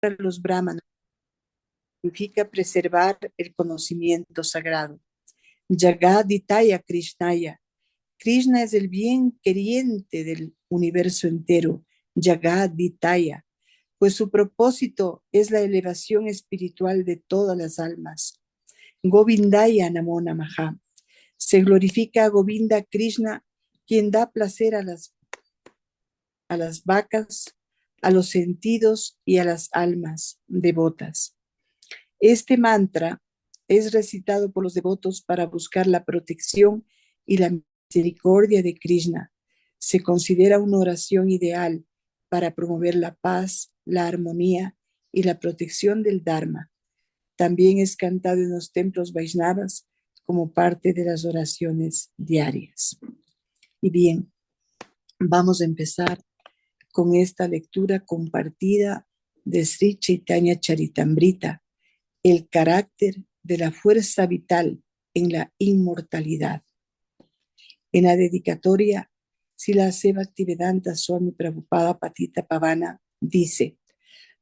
para los brahmanas significa preservar el conocimiento sagrado. Jagaditaya Krishnaya. Krishna es el bien queriente del universo entero. Jagaditaya. Pues su propósito es la elevación espiritual de todas las almas. Govindaya Namo Namaha. Se glorifica a Govinda Krishna, quien da placer a las vacas, a los sentidos y a las almas devotas. Este mantra es recitado por los devotos para buscar la protección y la misericordia de Krishna. Se considera una oración ideal para promover la paz, la armonía y la protección del Dharma. También es cantado en los templos Vaishnavas como parte de las oraciones diarias. Y bien, vamos a empezar con esta lectura compartida de Sri Chaitanya Charitamrita, el carácter de la fuerza vital en la inmortalidad. En la dedicatoria, Srila Bhaktivedanta Swami Prabhupada Patita Pavana dice: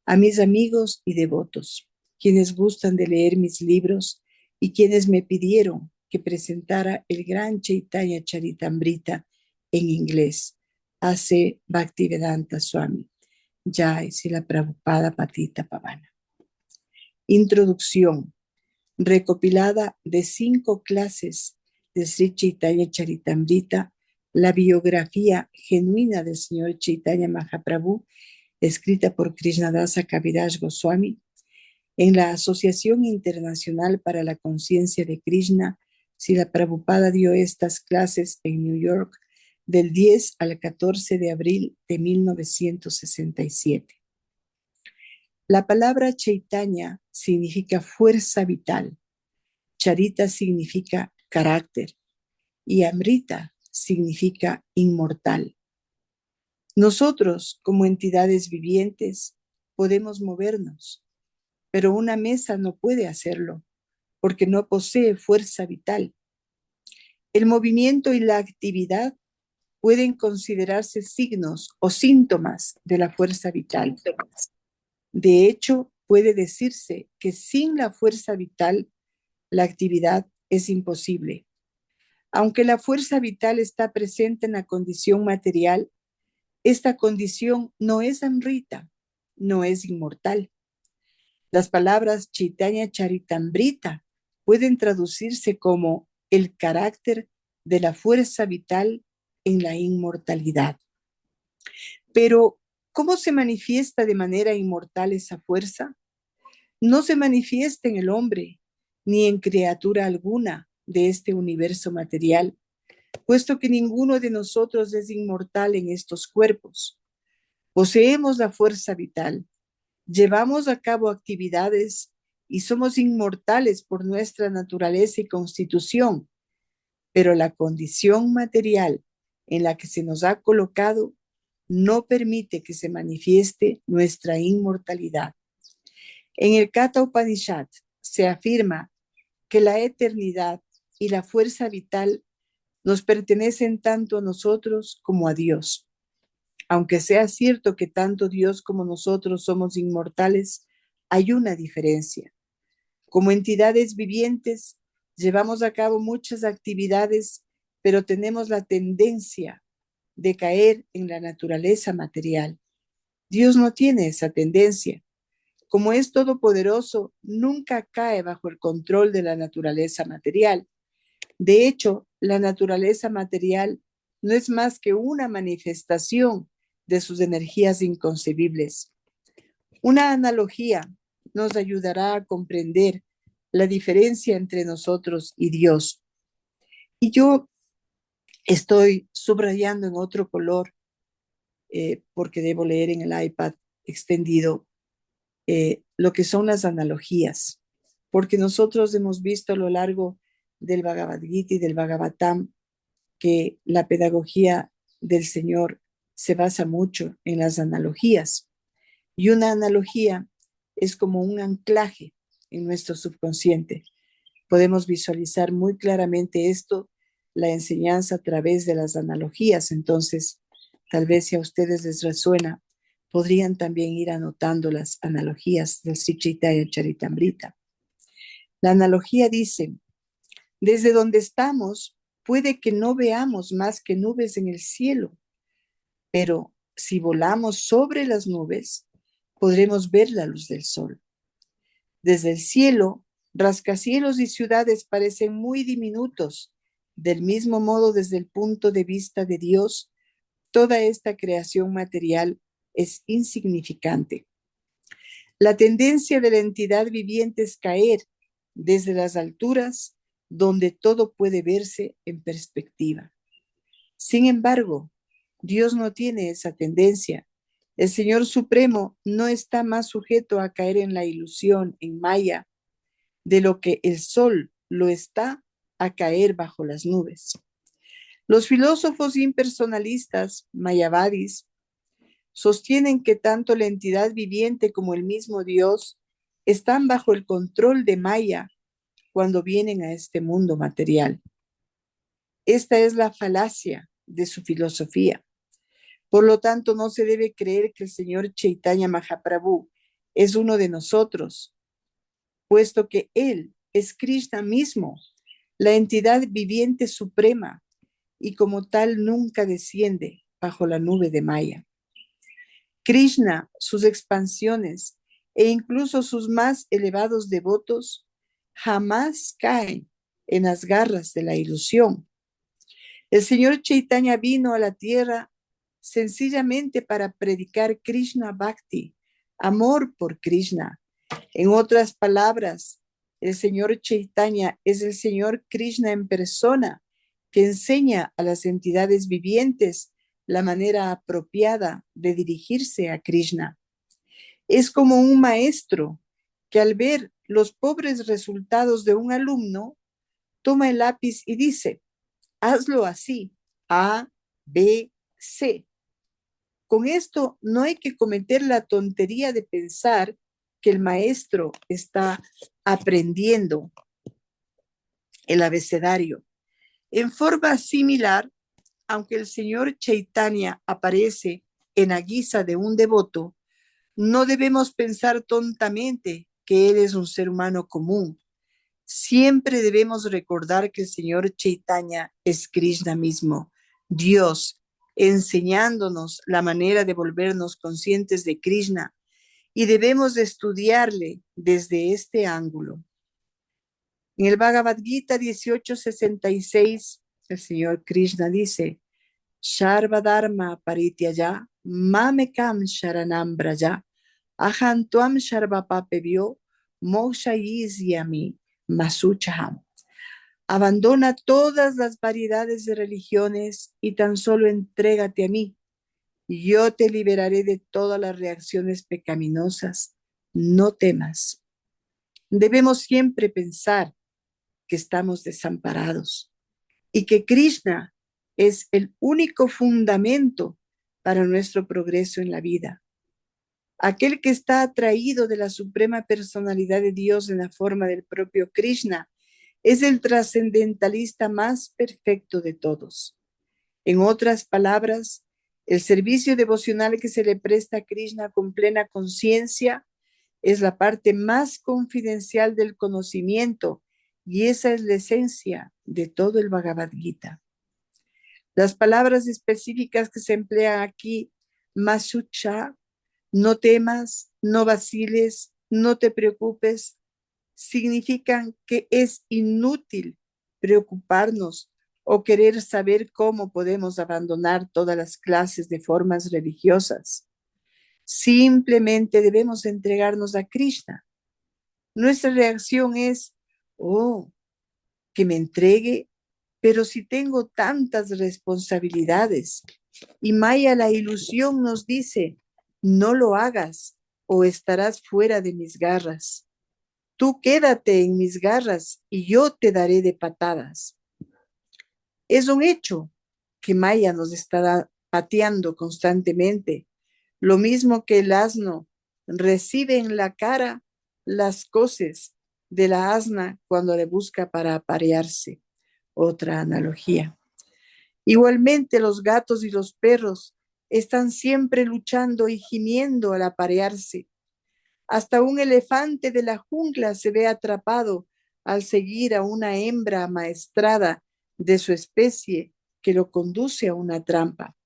a mis amigos y devotos, quienes gustan de leer mis libros y quienes me pidieron que presentara el gran Chaitanya Charitamrita en inglés, hace Bhaktivedanta Swami. Jai Srila Prabhupada Patita Pavana. Introducción, recopilada de 5 clases de Sri Chaitanya Charitamrita, la biografía genuina del señor Chaitanya Mahaprabhu, escrita por Krishnadasa Kaviraj Goswami, en la Asociación Internacional para la Conciencia de Krishna. Srila Prabhupada dio estas clases en New York del 10 al 14 de abril de 1967. La palabra Chaitanya significa fuerza vital, Charita significa carácter y Amrita significa inmortal. Nosotros, como entidades vivientes, podemos movernos, pero una mesa no puede hacerlo porque no posee fuerza vital. El movimiento y la actividad pueden considerarse signos o síntomas de la fuerza vital. De hecho, puede decirse que sin la fuerza vital, la actividad es imposible. Aunque la fuerza vital está presente en la condición material, esta condición no es amrita, no es inmortal. Las palabras Chaitanya Charitamrita pueden traducirse como el carácter de la fuerza vital en la inmortalidad. Pero, ¿cómo se manifiesta de manera inmortal esa fuerza? No se manifiesta en el hombre, ni en criatura alguna de este universo material, puesto que ninguno de nosotros es inmortal en estos cuerpos. Poseemos la fuerza vital, llevamos a cabo actividades y somos inmortales por nuestra naturaleza y constitución, pero la condición material en la que se nos ha colocado no permite que se manifieste nuestra inmortalidad. En el Katha Upanishad se afirma que la eternidad y la fuerza vital nos pertenecen tanto a nosotros como a Dios. Aunque sea cierto que tanto Dios como nosotros somos inmortales, hay una diferencia. Como entidades vivientes, llevamos a cabo muchas actividades, pero tenemos la tendencia de caer en la naturaleza material. Dios no tiene esa tendencia. Como es todopoderoso, nunca cae bajo el control de la naturaleza material. De hecho, la naturaleza material no es más que una manifestación de sus energías inconcebibles. Una analogía nos ayudará a comprender la diferencia entre nosotros y Dios. Y yo estoy subrayando en otro color, porque debo leer en el iPad extendido, lo que son las analogías, porque nosotros hemos visto a lo largo del Bhagavad Gita y del Bhagavatam que la pedagogía del Señor se basa mucho en las analogías. Y una analogía es como un anclaje en nuestro subconsciente. Podemos visualizar muy claramente esto, la enseñanza a través de las analogías. Entonces, tal vez si a ustedes les resuena, Podrían también ir anotando las analogías del Sri Chaitanya Charitamrita. La analogía dice: desde donde estamos, puede que no veamos más que nubes en el cielo, pero si volamos sobre las nubes, podremos ver la luz del sol. Desde el cielo, rascacielos y ciudades parecen muy diminutos. Del mismo modo, desde el punto de vista de Dios, toda esta creación material es insignificante. La tendencia de la entidad viviente es caer desde las alturas, donde todo puede verse en perspectiva. Sin embargo, Dios no tiene esa tendencia. El Señor Supremo no está más sujeto a caer en la ilusión, en Maya, de lo que el sol lo está a caer bajo las nubes. Los filósofos impersonalistas, mayavadis, sostienen que tanto la entidad viviente como el mismo Dios están bajo el control de Maya cuando vienen a este mundo material. Esta es la falacia de su filosofía. Por lo tanto, no se debe creer que el señor Chaitanya Mahaprabhu es uno de nosotros, puesto que él es Krishna mismo, la entidad viviente suprema, y como tal nunca desciende bajo la nube de Maya. Krishna, sus expansiones e incluso sus más elevados devotos jamás caen en las garras de la ilusión. El señor Chaitanya vino a la tierra sencillamente para predicar Krishna Bhakti, amor por Krishna. En otras palabras, el señor Chaitanya es el señor Krishna en persona, que enseña a las entidades vivientes la manera apropiada de dirigirse a Krishna. Es como un maestro que, al ver los pobres resultados de un alumno, toma el lápiz y dice: hazlo así, A, B, C. Con esto no hay que cometer la tontería de pensar que el maestro está aprendiendo el abecedario. En forma similar, aunque el señor Chaitanya aparece en la guisa de un devoto, no debemos pensar tontamente que él es un ser humano común. Siempre debemos recordar que el señor Chaitanya es Krishna mismo, Dios, enseñándonos la manera de volvernos conscientes de Krishna, y debemos de estudiarle desde este ángulo. En el Bhagavad Gita 18:66, el señor Krishna dice: Sharva Dharma Parityaya Mamekam Sharanam Braja Aham Tuam Sharva Papebhyo Moksha Yisyami Masuchaham. Abandona todas las variedades de religiones y tan solo entrégate a mí. Yo te liberaré de todas las reacciones pecaminosas. No temas. Debemos siempre pensar que estamos desamparados y que Krishna es el único fundamento para nuestro progreso en la vida. Aquel que está atraído de la suprema personalidad de Dios en la forma del propio Krishna es el trascendentalista más perfecto de todos. En otras palabras, el servicio devocional que se le presta a Krishna con plena conciencia es la parte más confidencial del conocimiento, y esa es la esencia de todo el Bhagavad Gita. Las palabras específicas que se emplean aquí, masucha, no temas, no vaciles, no te preocupes, significan que es inútil preocuparnos o querer saber cómo podemos abandonar todas las clases de formas religiosas. Simplemente debemos entregarnos a Krishna. Nuestra reacción es: oh, que me entregue, pero si tengo tantas responsabilidades. Y Maya, la ilusión, nos dice: no lo hagas o estarás fuera de mis garras. Tú quédate en mis garras y yo te daré de patadas. Es un hecho que Maya nos está pateando constantemente, lo mismo que el asno recibe en la cara las coces de la asna cuando le busca para aparearse. Otra analogía. Igualmente, los gatos y los perros están siempre luchando y gimiendo al aparearse. Hasta un elefante de la jungla se ve atrapado al seguir a una hembra amaestrada de su especie que lo conduce a una trampa.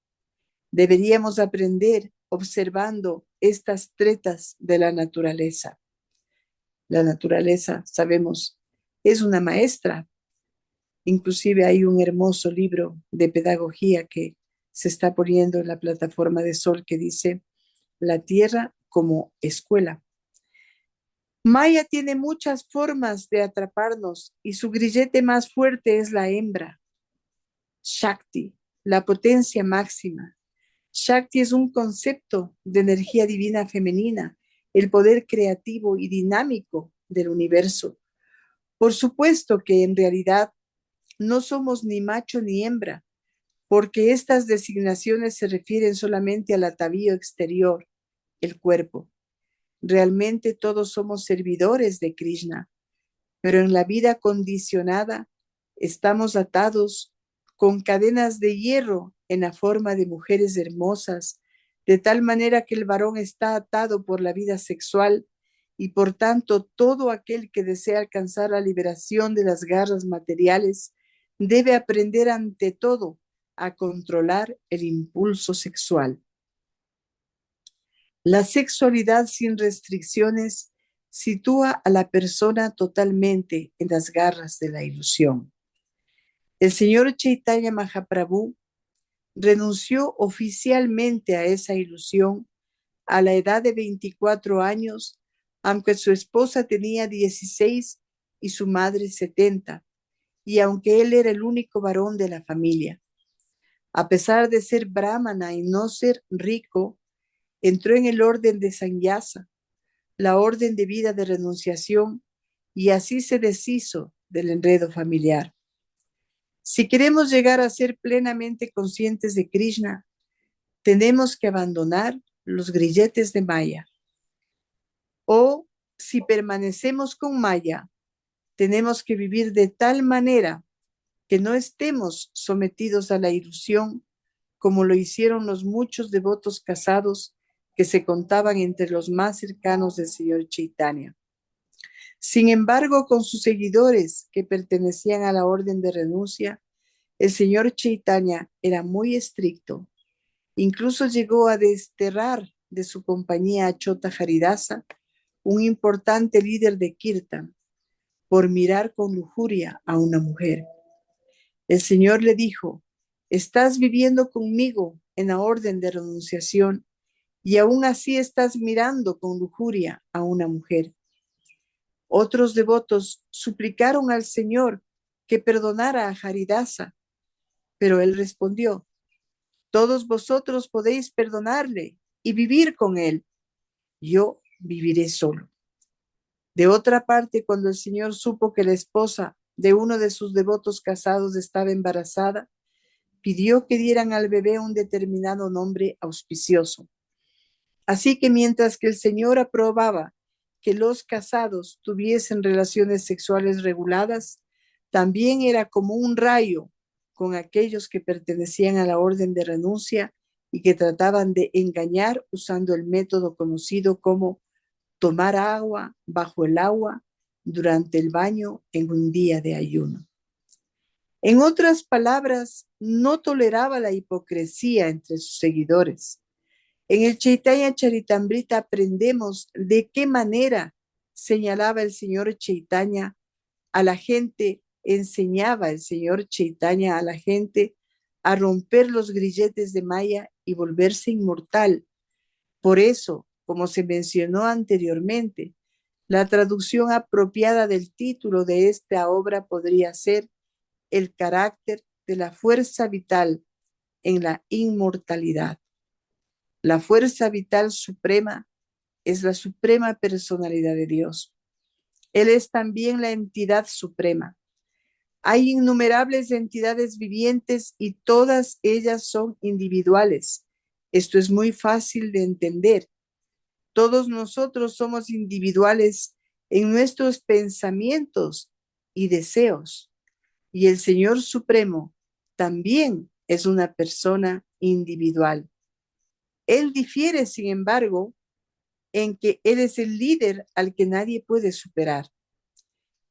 Deberíamos aprender observando estas tretas de la naturaleza. La naturaleza, sabemos, es una maestra. Inclusive hay un hermoso libro de pedagogía que se está poniendo en la plataforma de Sol que dice La Tierra como escuela. Maya tiene muchas formas de atraparnos y su grillete más fuerte es la hembra. Shakti, la potencia máxima. Shakti es un concepto de energía divina femenina, el poder creativo y dinámico del universo. Por supuesto que en realidad no somos ni macho ni hembra, porque estas designaciones se refieren solamente al atavío exterior, el cuerpo. Realmente todos somos servidores de Krishna, pero en la vida condicionada estamos atados con cadenas de hierro en la forma de mujeres hermosas, de tal manera que el varón está atado por la vida sexual y por tanto todo aquel que desea alcanzar la liberación de las garras materiales debe aprender ante todo a controlar el impulso sexual. La sexualidad sin restricciones sitúa a la persona totalmente en las garras de la ilusión. El señor Chaitanya Mahaprabhu renunció oficialmente a esa ilusión a la edad de 24 años, aunque su esposa tenía 16 y su madre 70, y aunque él era el único varón de la familia. A pesar de ser brahmana y no ser rico, entró en el orden de Sannyasa, la orden de vida de renunciación, y así se deshizo del enredo familiar. Si queremos llegar a ser plenamente conscientes de Krishna, tenemos que abandonar los grilletes de Maya. O si permanecemos con Maya, tenemos que vivir de tal manera que no estemos sometidos a la ilusión como lo hicieron los muchos devotos casados que se contaban entre los más cercanos del señor Chaitanya. Sin embargo, con sus seguidores que pertenecían a la orden de renuncia, el señor Chaitanya era muy estricto. Incluso llegó a desterrar de su compañía a Chota Haridasa, un importante líder de Kirtan, por mirar con lujuria a una mujer. El Señor le dijo: estás viviendo conmigo en la orden de renunciación y aún así estás mirando con lujuria a una mujer. Otros devotos suplicaron al Señor que perdonara a Haridasa, pero él respondió: todos vosotros podéis perdonarle y vivir con él. Yo viviré solo. De otra parte, cuando el Señor supo que la esposa de uno de sus devotos casados estaba embarazada, pidió que dieran al bebé un determinado nombre auspicioso. Así que mientras que el Señor aprobaba que los casados tuviesen relaciones sexuales reguladas, también era como un rayo con aquellos que pertenecían a la orden de renuncia y que trataban de engañar usando el método conocido como tomar agua bajo el agua durante el baño en un día de ayuno. En otras palabras, no toleraba la hipocresía entre sus seguidores. En el Chaitanya Charitamrita aprendemos de qué manera señalaba el señor Chaitanya a la gente, enseñaba el señor Chaitanya a la gente a romper los grilletes de Maya y volverse inmortal. Por eso, como se mencionó anteriormente, la traducción apropiada del título de esta obra podría ser el carácter de la fuerza vital en la inmortalidad. La fuerza vital suprema es la suprema personalidad de Dios. Él es también la entidad suprema. Hay innumerables entidades vivientes y todas ellas son individuales. Esto es muy fácil de entender. Todos nosotros somos individuales en nuestros pensamientos y deseos. Y el Señor Supremo también es una persona individual. Él difiere, sin embargo, en que Él es el líder al que nadie puede superar.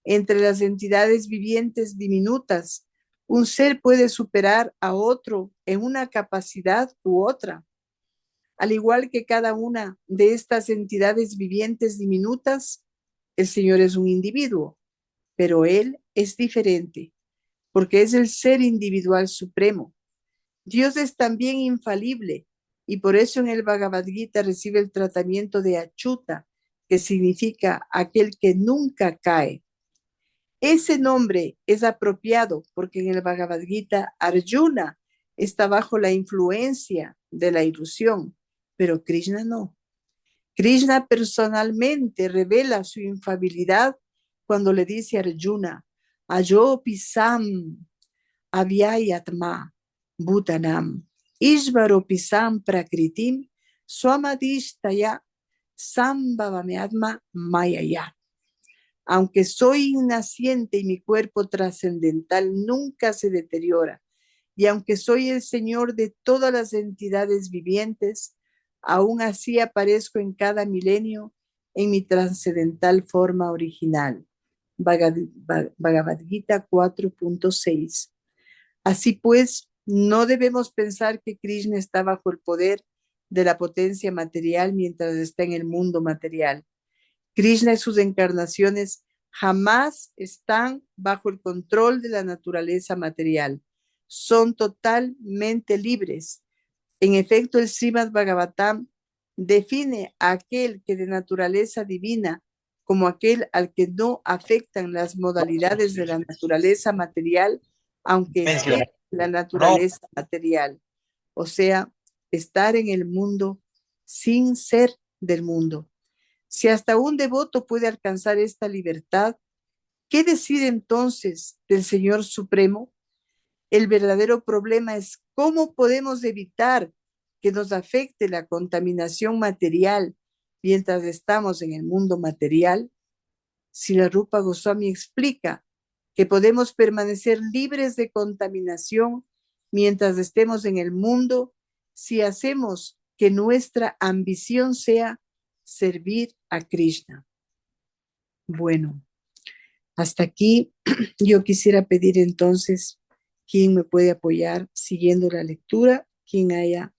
Entre las entidades vivientes diminutas, un ser puede superar a otro en una capacidad u otra. Al igual que cada una de estas entidades vivientes diminutas, el Señor es un individuo, pero Él es diferente, porque es el ser individual supremo. Dios es también infalible y por eso en el Bhagavad Gita recibe el tratamiento de Achuta, que significa aquel que nunca cae. Ese nombre es apropiado porque en el Bhagavad Gita Arjuna está bajo la influencia de la ilusión, pero Krishna no. Krishna personalmente revela su infalibilidad cuando le dice a Arjuna, Ayo pisam avyayatma bhutanam ishvaro pisam prakritim swamadishtaya sambhavamyatma mayaya. Aunque soy innaciente y mi cuerpo trascendental nunca se deteriora, y aunque soy el Señor de todas las entidades vivientes, aún así aparezco en cada milenio en mi trascendental forma original. Bhagavad Gita 4.6. Así pues, no debemos pensar que Krishna está bajo el poder de la potencia material mientras está en el mundo material. Krishna y sus encarnaciones jamás están bajo el control de la naturaleza material. Son totalmente libres. En efecto, el Srimad Bhagavatam define a aquel que de naturaleza divina como aquel al que no afectan las modalidades de la naturaleza material, aunque esté en la naturaleza material. O sea, estar en el mundo sin ser del mundo. Si hasta un devoto puede alcanzar esta libertad, ¿qué decir entonces del Señor Supremo? El verdadero problema es cómo podemos evitar que nos afecte la contaminación material mientras estamos en el mundo material. Si la Rupa Goswami explica que podemos permanecer libres de contaminación mientras estemos en el mundo si hacemos que nuestra ambición sea servir a Krishna. Bueno, hasta aquí yo quisiera pedir entonces quién me puede apoyar siguiendo la lectura, quien haya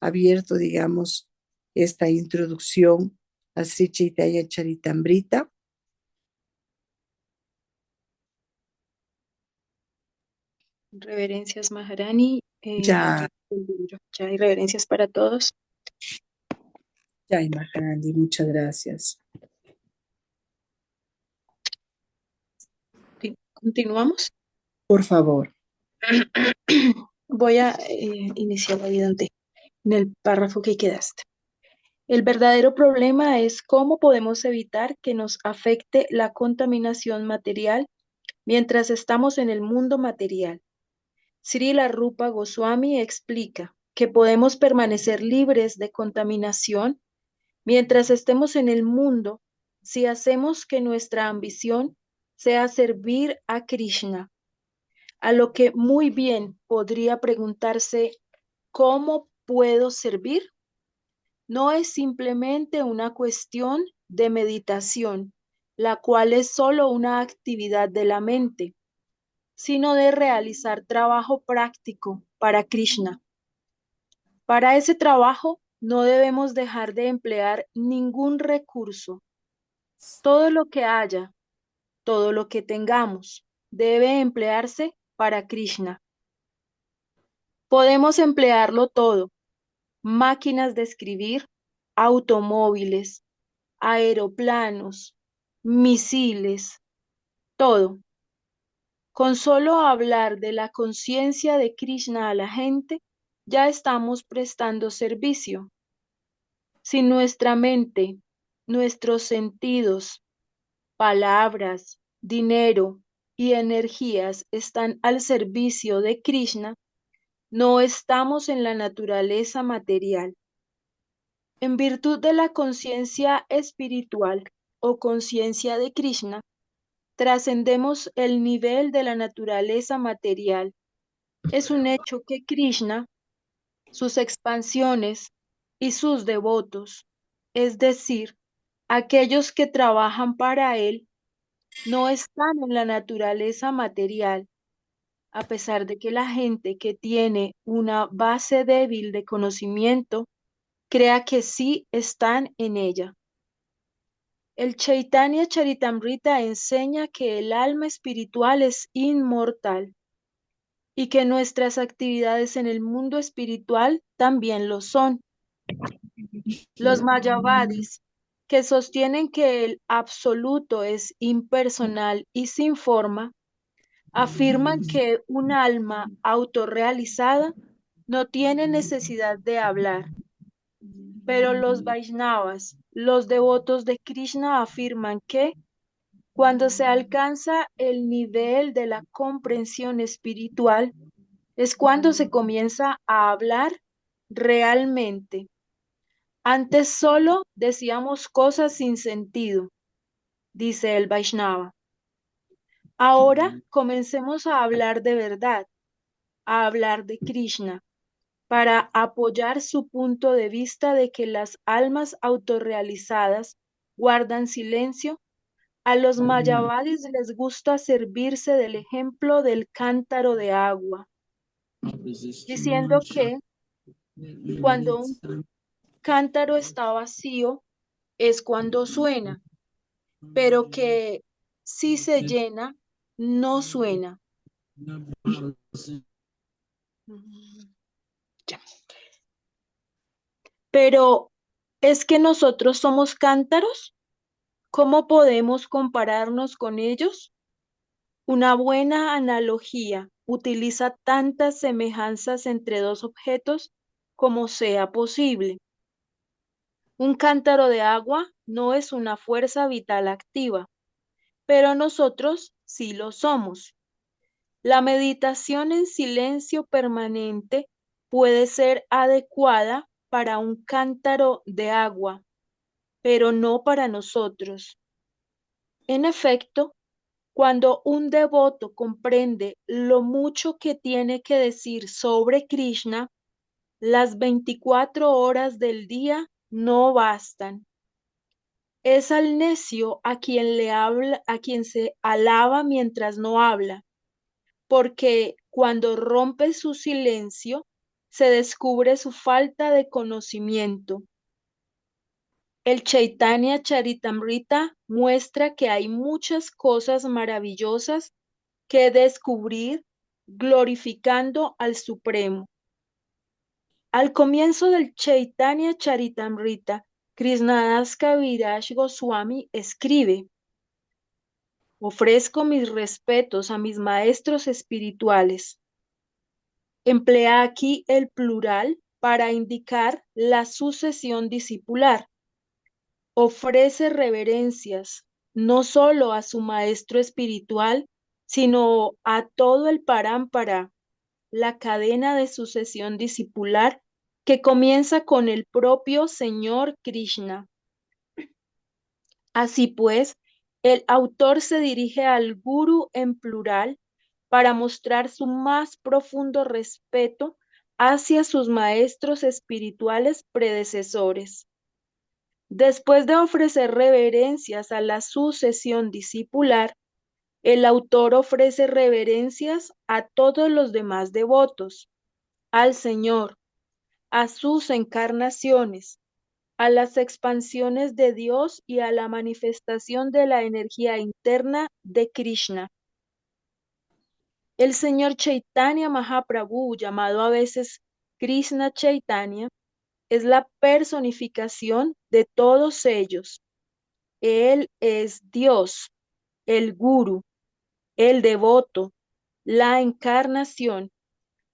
abierto, digamos, esta introducción a Sri Chaitanya Charitamrita. Reverencias Maharani. Ya, Ya hay reverencias para todos. ya, Maharani, muchas gracias. Continuamos. Por favor. Voy a iniciar ahí donde, en el párrafo que quedaste. El verdadero problema es cómo podemos evitar que nos afecte la contaminación material mientras estamos en el mundo material. Srila Rupa Goswami explica que podemos permanecer libres de contaminación mientras estemos en el mundo si hacemos que nuestra ambición sea servir a Krishna, a lo que muy bien podría preguntarse, ¿cómo puedo servir? No es simplemente una cuestión de meditación, la cual es solo una actividad de la mente, sino de realizar trabajo práctico para Krishna. Para ese trabajo no debemos dejar de emplear ningún recurso. Todo lo que haya, todo lo que tengamos, debe emplearse para Krishna. Podemos emplearlo todo: máquinas de escribir, automóviles, aeroplanos, misiles, todo. Con solo hablar de la conciencia de Krishna a la gente, ya estamos prestando servicio. Si nuestra mente, nuestros sentidos, palabras, dinero y energías están al servicio de Krishna, no estamos en la naturaleza material. En virtud de la conciencia espiritual o conciencia de Krishna, trascendemos el nivel de la naturaleza material. Es un hecho que Krishna, sus expansiones, y sus devotos, es decir, aquellos que trabajan para él, no están en la naturaleza material, a pesar de que la gente que tiene una base débil de conocimiento crea que sí están en ella. El Chaitanya Charitamrita enseña que el alma espiritual es inmortal y que nuestras actividades en el mundo espiritual también lo son. Los Mayavadis, que sostienen que el absoluto es impersonal y sin forma, afirman que un alma autorrealizada no tiene necesidad de hablar. Pero los Vaishnavas, los devotos de Krishna, afirman que cuando se alcanza el nivel de la comprensión espiritual, es cuando se comienza a hablar realmente. Antes solo decíamos cosas sin sentido, dice el Vaishnava. Ahora comencemos a hablar de verdad, a hablar de Krishna, para apoyar su punto de vista de que las almas autorrealizadas guardan silencio. A los mayavadis les gusta servirse del ejemplo del cántaro de agua, diciendo que cuando un cántaro está vacío es cuando suena, pero que si se llena, no suena. Ya. Pero ¿es que nosotros somos cántaros? ¿Cómo podemos compararnos con ellos? Una buena analogía utiliza tantas semejanzas entre dos objetos como sea posible. Un cántaro de agua no es una fuerza vital activa, pero nosotros sí lo somos. La meditación en silencio permanente puede ser adecuada para un cántaro de agua, pero no para nosotros. En efecto, cuando un devoto comprende lo mucho que tiene que decir sobre Krishna, las 24 horas del día no bastan. Es al necio a quien le habla, a quien se alaba mientras no habla, porque cuando rompe su silencio, se descubre su falta de conocimiento. El Chaitanya Charitamrita muestra que hay muchas cosas maravillosas que descubrir glorificando al Supremo. Al comienzo del Chaitanya Charitamrita, Krishnadas Kaviraj Goswami escribe: ofrezco mis respetos a mis maestros espirituales. Emplea aquí el plural para indicar la sucesión discipular. Ofrece reverencias no solo a su maestro espiritual, sino a todo el parámpara, la cadena de sucesión discipular que comienza con el propio Señor Krishna. Así pues, el autor se dirige al Guru en plural para mostrar su más profundo respeto hacia sus maestros espirituales predecesores. Después de ofrecer reverencias a la sucesión discipular, el autor ofrece reverencias a todos los demás devotos, al Señor, a sus encarnaciones, a las expansiones de Dios y a la manifestación de la energía interna de Krishna. El señor Chaitanya Mahaprabhu, llamado a veces Krishna Chaitanya, es la personificación de todos ellos. Él es Dios, el Guru, el devoto, la encarnación,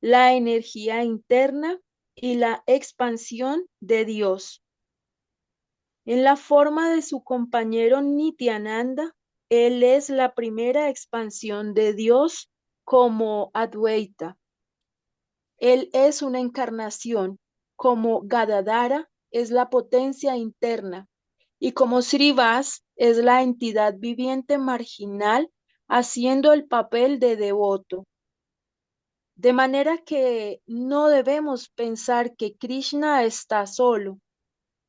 la energía interna y la expansión de Dios. En la forma de su compañero Nityananda, él es la primera expansión de Dios como Advaita. Él es una encarnación, como Gadadhara es la potencia interna y como Srivas es la entidad viviente marginal haciendo el papel de devoto. De manera que no debemos pensar que Krishna está solo,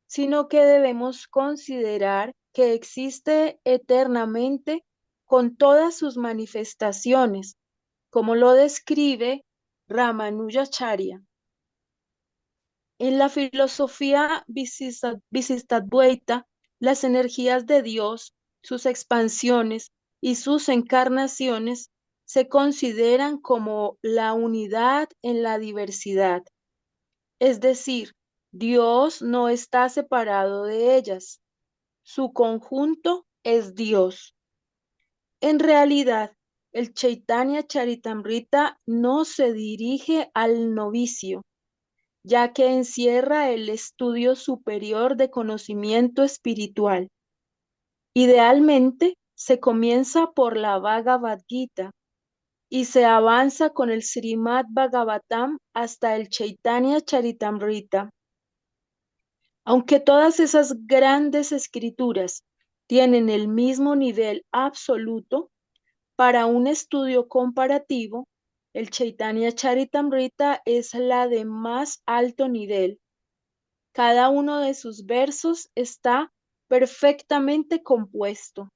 sino que debemos considerar que existe eternamente con todas sus manifestaciones, como lo describe Ramanujacharya. En la filosofía Visistadvaita, las energías de Dios, sus expansiones y sus encarnaciones se consideran como la unidad en la diversidad. Es decir, Dios no está separado de ellas. Su conjunto es Dios. En realidad, el Chaitanya Charitamrita no se dirige al novicio, ya que encierra el estudio superior de conocimiento espiritual. Idealmente, se comienza por la Bhagavad Gita y se avanza con el Srimad Bhagavatam hasta el Chaitanya Charitamrita. Aunque todas esas grandes escrituras tienen el mismo nivel absoluto, para un estudio comparativo, el Chaitanya Charitamrita es la de más alto nivel. Cada uno de sus versos está perfectamente compuesto.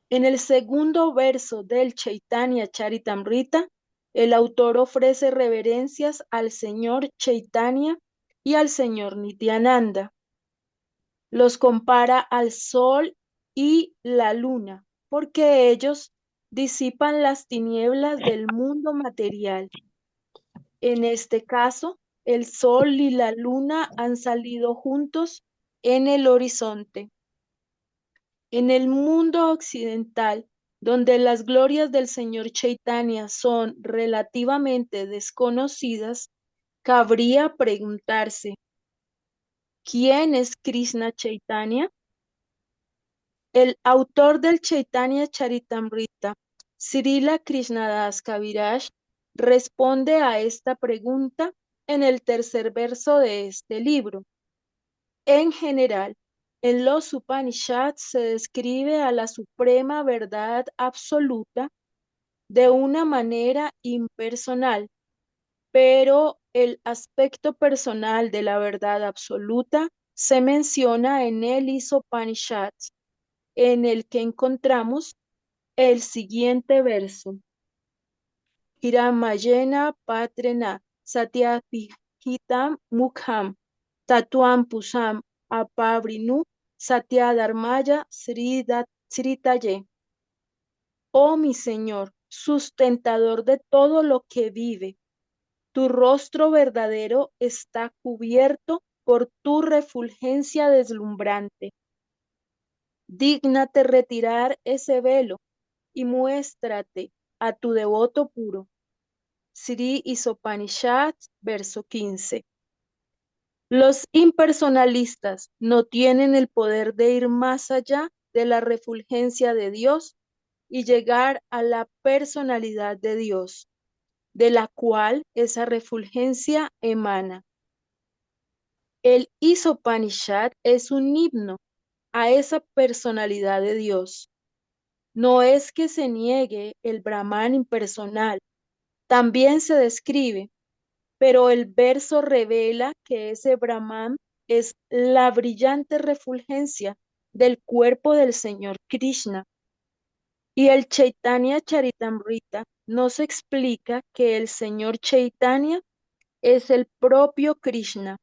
En el segundo verso del Chaitanya Charitamrita, el autor ofrece reverencias al Señor Chaitanya y al Señor Nityananda. Los compara al sol y la luna, porque ellos disipan las tinieblas del mundo material. En este caso, el sol y la luna han salido juntos en el horizonte. En el mundo occidental, donde las glorias del Señor Chaitanya son relativamente desconocidas, cabría preguntarse, ¿quién es Krishna Chaitanya? El autor del Chaitanya Charitamrita, Srila Krishnadas Kaviraj, responde a esta pregunta en el tercer verso de este libro. En general, en los Upanishads se describe a la suprema verdad absoluta de una manera impersonal, pero el aspecto personal de la verdad absoluta se menciona en el Upanishad, en el que encontramos el siguiente verso. Hiramayena patrena satyapihitam mukham tatuam pusam apavrinu satyadharmaya sritaye. Oh mi Señor, sustentador de todo lo que vive, tu rostro verdadero está cubierto por tu refulgencia deslumbrante. Dígnate retirar ese velo y muéstrate a tu devoto puro. Sri Isopanishad, verso 15. Los impersonalistas no tienen el poder de ir más allá de la refulgencia de Dios y llegar a la personalidad de Dios, de la cual esa refulgencia emana. El Isopanishad es un himno a esa personalidad de Dios. No es que se niegue el Brahman impersonal, también se describe, pero el verso revela que ese Brahman es la brillante refulgencia del cuerpo del Señor Krishna. Y el Chaitanya Charitamrita nos explica que el Señor Chaitanya es el propio Krishna,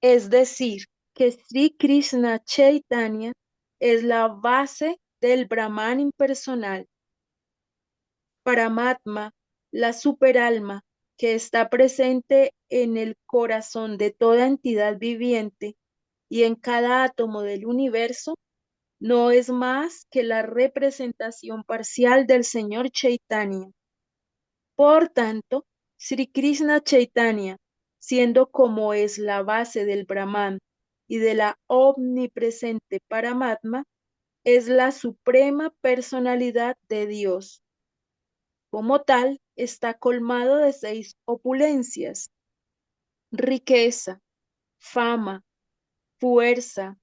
es decir, que Sri Krishna Chaitanya es la base del Brahman impersonal. Paramatma, la superalma que está presente en el corazón de toda entidad viviente y en cada átomo del universo, no es más que la representación parcial del Señor Chaitanya. Por tanto, Sri Krishna Chaitanya, siendo como es la base del Brahman y de la omnipresente Paramatma, es la suprema personalidad de Dios. Como tal, está colmado de 6 opulencias: riqueza, fama, fuerza,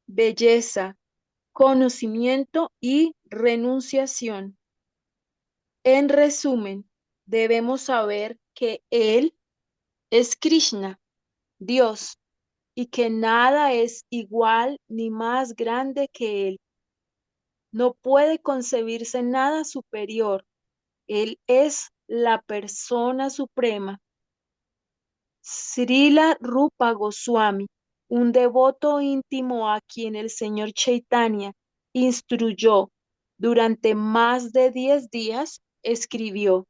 belleza, conocimiento y renunciación. En resumen, debemos saber que Él es Krishna, Dios, y que nada es igual ni más grande que Él. No puede concebirse nada superior. Él es la persona suprema. Srila Rupa Goswami, un devoto íntimo a quien el señor Chaitanya instruyó durante más de 10 días, escribió: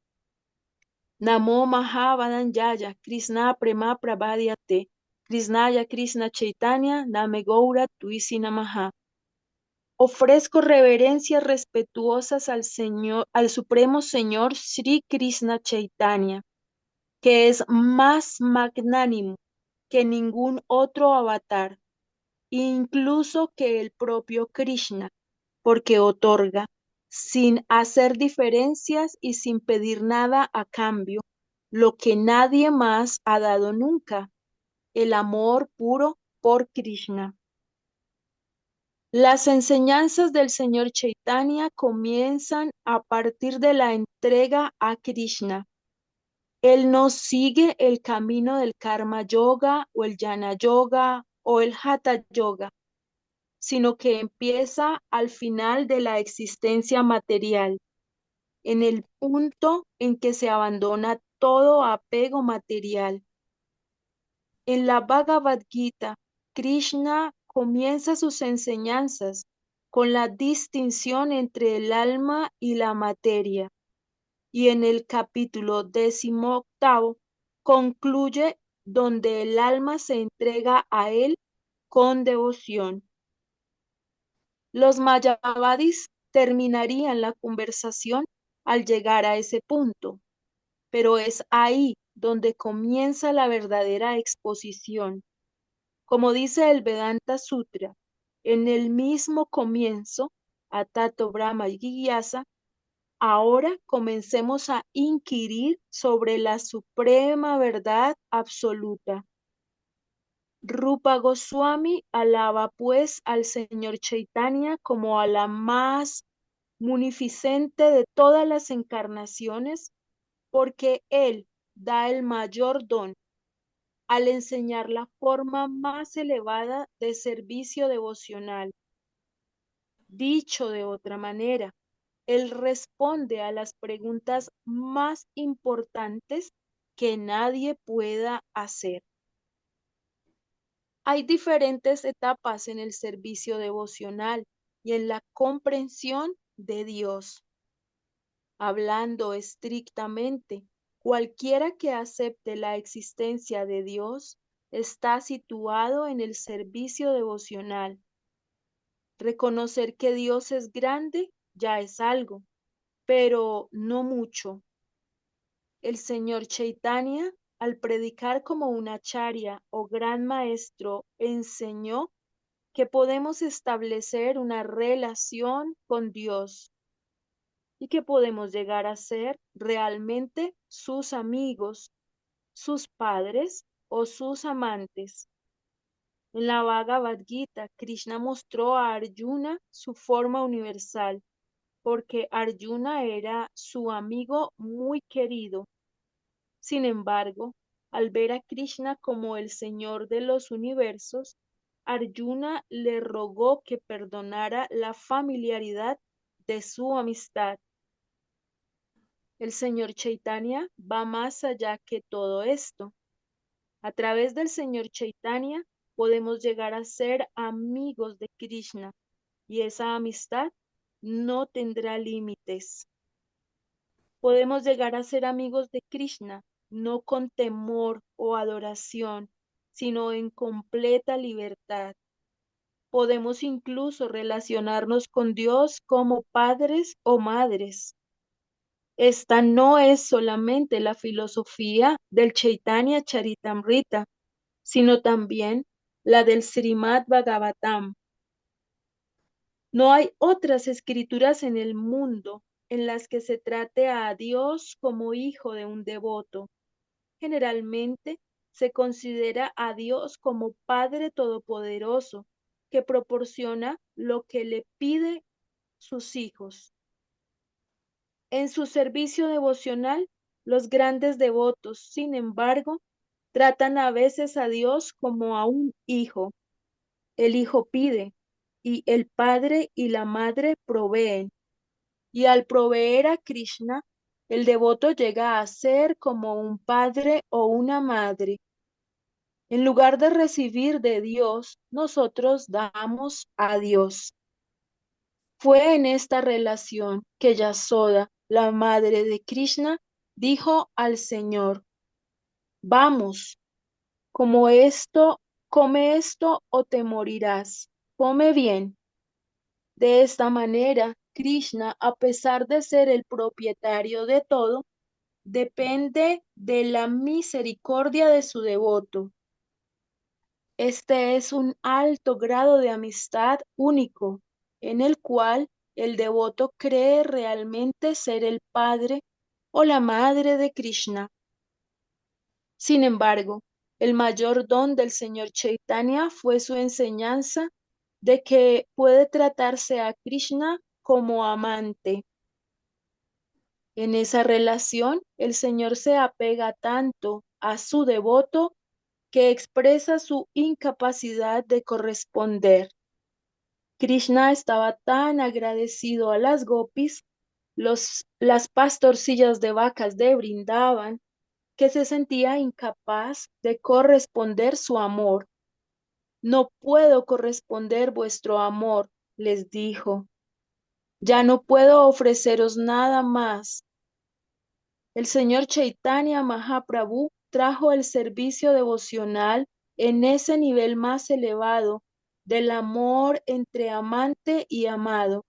Namo Mahavadanyaya Krishna Prema Prabhadyate Krishnaya Krishna Chaitanya Name Gaura Tuisi Namaha. Ofrezco reverencias respetuosas al Señor, al Supremo Señor Sri Krishna Chaitanya, que es más magnánimo que ningún otro avatar, incluso que el propio Krishna, porque otorga sin hacer diferencias y sin pedir nada a cambio, lo que nadie más ha dado nunca, el amor puro por Krishna. Las enseñanzas del señor Chaitanya comienzan a partir de la entrega a Krishna. Él no sigue el camino del Karma Yoga o el Jnana Yoga o el Hatha Yoga, sino que empieza al final de la existencia material, en el punto en que se abandona todo apego material. En la Bhagavad Gita, Krishna comienza sus enseñanzas con la distinción entre el alma y la materia, y en el capítulo 18 concluye donde el alma se entrega a él con devoción. Los Mayavadis terminarían la conversación al llegar a ese punto, pero es ahí donde comienza la verdadera exposición. Como dice el Vedanta Sutra, en el mismo comienzo, Atato Brahma Jigyasa, ahora comencemos a inquirir sobre la suprema verdad absoluta. Rupa Goswami alaba pues al señor Chaitanya como a la más munificente de todas las encarnaciones, porque él da el mayor don al enseñar la forma más elevada de servicio devocional. Dicho de otra manera, él responde a las preguntas más importantes que nadie pueda hacer. Hay diferentes etapas en el servicio devocional y en la comprensión de Dios. Hablando estrictamente, cualquiera que acepte la existencia de Dios está situado en el servicio devocional. Reconocer que Dios es grande ya es algo, pero no mucho. El señor Chaitanya, al predicar como un acharya o gran maestro, enseñó que podemos establecer una relación con Dios y que podemos llegar a ser realmente sus amigos, sus padres o sus amantes. En la Bhagavad Gita, Krishna mostró a Arjuna su forma universal, porque Arjuna era su amigo muy querido. Sin embargo, al ver a Krishna como el Señor de los universos, Arjuna le rogó que perdonara la familiaridad de su amistad. El señor Chaitanya va más allá que todo esto. A través del señor Chaitanya podemos llegar a ser amigos de Krishna y esa amistad no tendrá límites. Podemos llegar a ser amigos de Krishna, no con temor o adoración, sino en completa libertad. Podemos incluso relacionarnos con Dios como padres o madres. Esta no es solamente la filosofía del Chaitanya Charitamrita, sino también la del Srimad Bhagavatam. No hay otras escrituras en el mundo en las que se trate a Dios como hijo de un devoto. Generalmente se considera a Dios como Padre Todopoderoso, que proporciona lo que le pide sus hijos. En su servicio devocional, Los grandes devotos, sin embargo, tratan a veces a Dios como a un hijo. El hijo pide y el padre y la madre proveen. Y al proveer a Krishna, el devoto llega a ser como un padre o una madre. En lugar de recibir de Dios, nosotros damos a Dios. Fue en esta relación que Yasoda, la madre de Krishna, dijo al Señor: Vamos, como esto, come esto o te morirás. Come bien. De esta manera, Krishna, a pesar de ser el propietario de todo, depende de la misericordia de su devoto. Este es un alto grado de amistad único, en el cual el devoto cree realmente ser el padre o la madre de Krishna. Sin embargo, el mayor don del señor Chaitanya fue su enseñanza de que puede tratarse a Krishna como amante. En esa relación, el Señor se apega tanto a su devoto que expresa su incapacidad de corresponder. Krishna estaba tan agradecido a las gopis, las pastorcillas de vacas de Brindavan, que se sentía incapaz de corresponder su amor. No puedo corresponder vuestro amor, les dijo. Ya no puedo ofreceros nada más. El señor Chaitanya Mahaprabhu trajo el servicio devocional en ese nivel más elevado del amor entre amante y amado,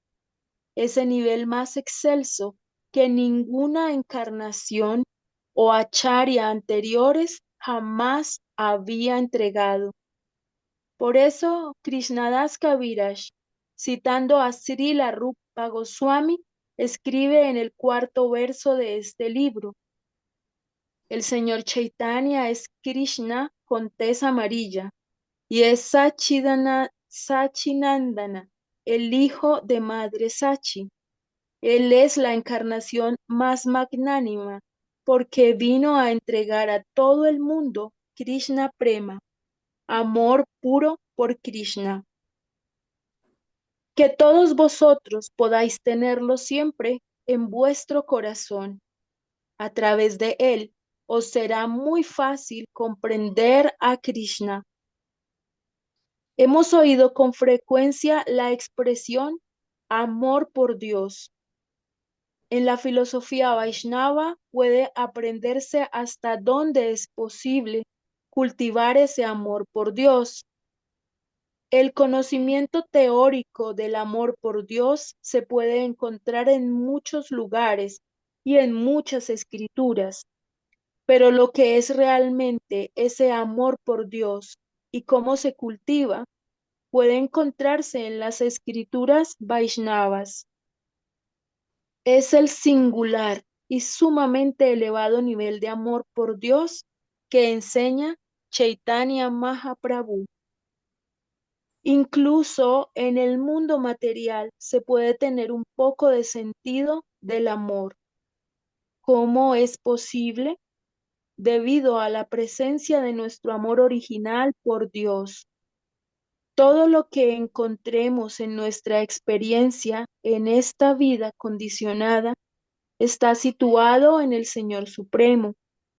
ese nivel más excelso que ninguna encarnación o acharya anteriores jamás había entregado. Por eso, Krishnadas Kaviraj, citando a Srila Rupa Goswami, escribe en el cuarto verso de este libro: el señor Chaitanya es Krishna con tez amarilla y es Sachinandana, el hijo de Madre Sachi. Él es la encarnación más magnánima porque vino a entregar a todo el mundo Krishna Prema, amor puro por Krishna. Que todos vosotros podáis tenerlo siempre en vuestro corazón. A través de él os será muy fácil comprender a Krishna. Hemos oído con frecuencia la expresión amor por Dios. En la filosofía Vaishnava puede aprenderse hasta dónde es posible cultivar ese amor por Dios. El conocimiento teórico del amor por Dios se puede encontrar en muchos lugares y en muchas escrituras, pero lo que es realmente ese amor por Dios y cómo se cultiva puede encontrarse en las escrituras Vaishnavas. Es el singular y sumamente elevado nivel de amor por Dios que enseña Chaitanya Mahaprabhu. Incluso en el mundo material se puede tener un poco de sentido del amor. ¿Cómo es posible? Debido a la presencia de nuestro amor original por Dios. Todo lo que encontremos en nuestra experiencia en esta vida condicionada está situado en el Señor Supremo.